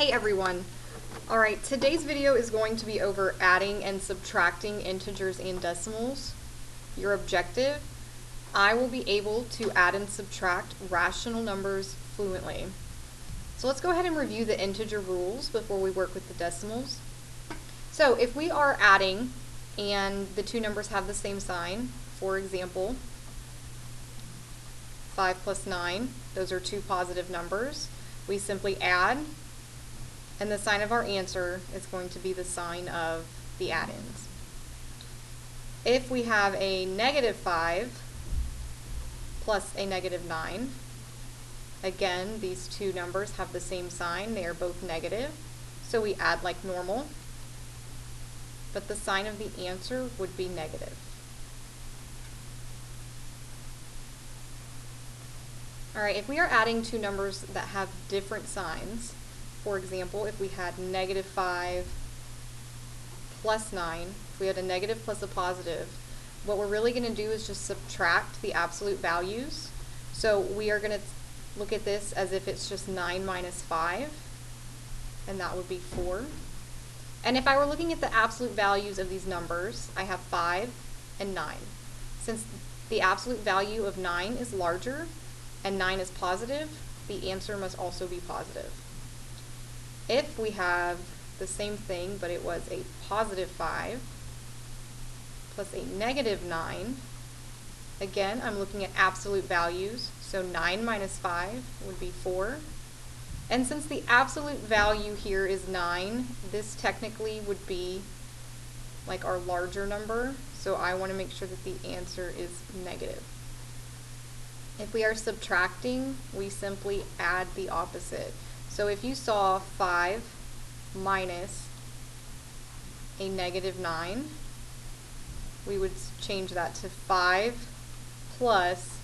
Hey everyone! Alright, today's video is going to be over adding and subtracting integers and decimals. Your objective: I will be able to add and subtract rational numbers fluently. So let's go ahead and review the integer rules before we work with the decimals. So if we are adding and the two numbers have the same sign, for example, 5 plus 9, those are two positive numbers. We simply add, and the sign of our answer is going to be the sign of the add-ins. If we have a negative 5 plus a negative 9, again, these two numbers have the same sign. They are both negative, so we add like normal, but the sign of the answer would be negative. Alright, if we are adding two numbers that have different signs, for example, if we had negative 5 plus 9, if we had a negative plus a positive, what we're really going to do is just subtract the absolute values. So we are going to look at this as if it's just 9 minus 5, and that would be 4. And if I were looking at the absolute values of these numbers, I have 5 and 9. Since the absolute value of 9 is larger and 9 is positive, the answer must also be positive. If we have the same thing, but it was a positive 5 plus a negative 9, again, I'm looking at absolute values, so 9 minus 5 would be 4. And since the absolute value here is 9, this technically would be like our larger number, so I want to make sure that the answer is negative. If we are subtracting, we simply add the opposite. So if you saw 5 minus a negative 9, we would change that to 5 plus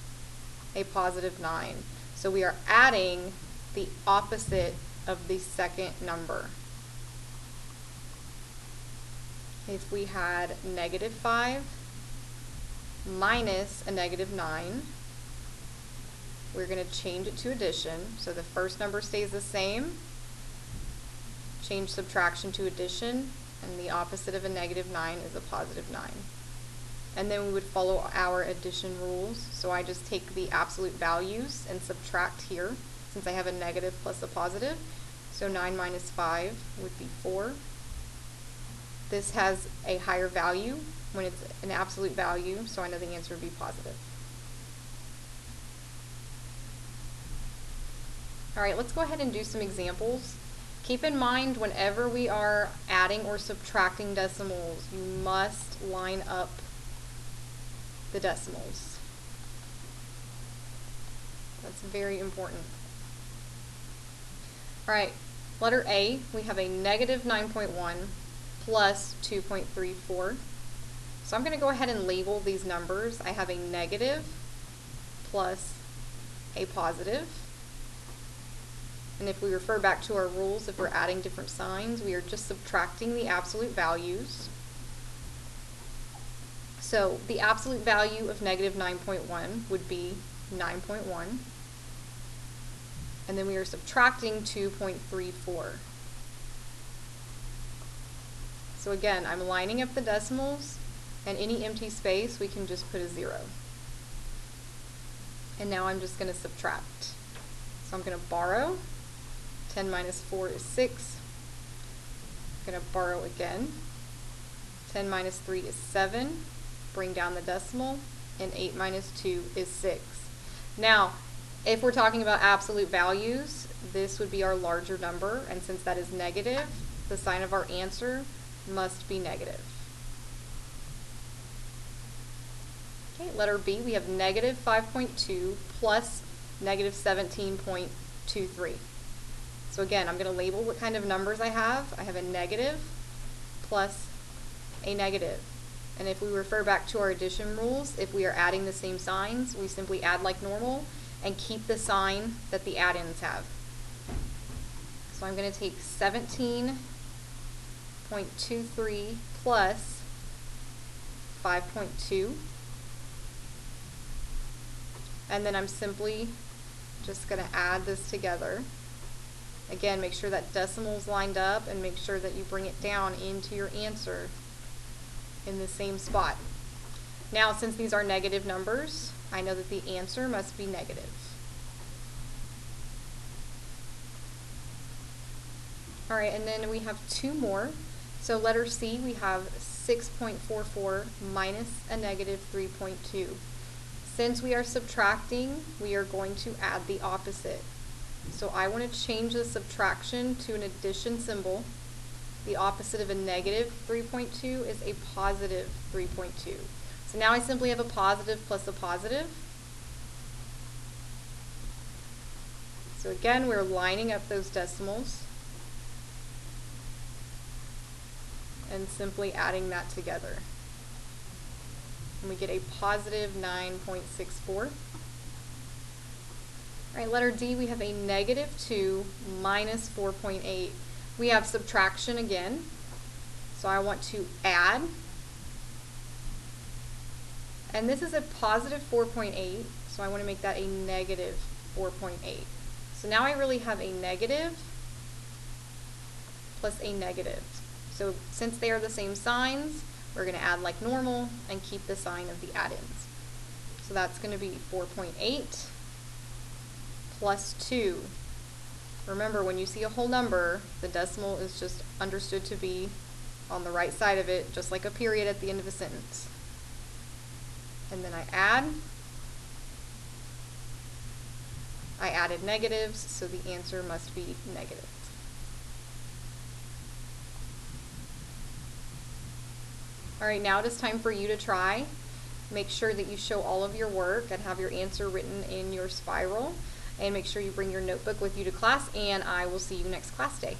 a positive 9. So we are adding the opposite of the second number. If we had negative 5 minus a negative 9, we're going to change it to addition. So the first number stays the same, change subtraction to addition, and the opposite of a negative 9 is a positive 9. And then we would follow our addition rules. So I just take the absolute values and subtract here, since I have a negative plus a positive. So 9 minus 5 would be 4. This has a higher value when it's an absolute value, so I know the answer would be positive. Alright, let's go ahead and do some examples. Keep in mind, whenever we are adding or subtracting decimals, you must line up the decimals. That's very important. Alright, letter A, we have a negative 9.1 plus 2.34. So I'm going to go ahead and label these numbers. I have a negative plus a positive. And if we refer back to our rules, if we're adding different signs, we are just subtracting the absolute values. So the absolute value of negative 9.1 would be 9.1. And then we are subtracting 2.34. So again, I'm lining up the decimals, and any empty space we can just put a 0. And now I'm just going to subtract. So I'm going to borrow. 10 minus 4 is 6. I'm going to borrow again. 10 minus 3 is 7. Bring down the decimal. And 8 minus 2 is 6. Now, if we're talking about absolute values, this would be our larger number. And since that is negative, the sign of our answer must be negative. Okay, letter B, we have negative 5.2 plus negative 17.23. So again, I'm going to label what kind of numbers I have. I have a negative plus a negative. And if we refer back to our addition rules, if we are adding the same signs, we simply add like normal and keep the sign that the add-ins have. So I'm going to take 17.23 plus 5.2. And then I'm simply just going to add this together. Again, make sure that decimal's lined up and make sure that you bring it down into your answer in the same spot. Now, since these are negative numbers, I know that the answer must be negative. All right, and then we have two more. So letter C, we have 6.44 minus a negative 3.2. Since we are subtracting, we are going to add the opposite. So I want to change the subtraction to an addition symbol. The opposite of a negative 3.2 is a positive 3.2. So now I simply have a positive plus a positive. So again, we're lining up those decimals and simply adding that together. And we get a positive 9.64. All right, letter D, we have a negative 2 minus 4.8. We have subtraction again. So I want to add. And this is a positive 4.8, so I want to make that a negative 4.8. So now I really have a negative plus a negative. So since they are the same signs, we're going to add like normal and keep the sign of the add-ins. So that's going to be 4.8 plus 2. Remember, when you see a whole number, the decimal is just understood to be on the right side of it, just like a period at the end of a sentence. And then I added negatives, so the answer must be negative. All right, now it is time for you to try. Make sure that you show all of your work and have your answer written in your spiral. And make sure you bring your notebook with you to class, and I will see you next class day.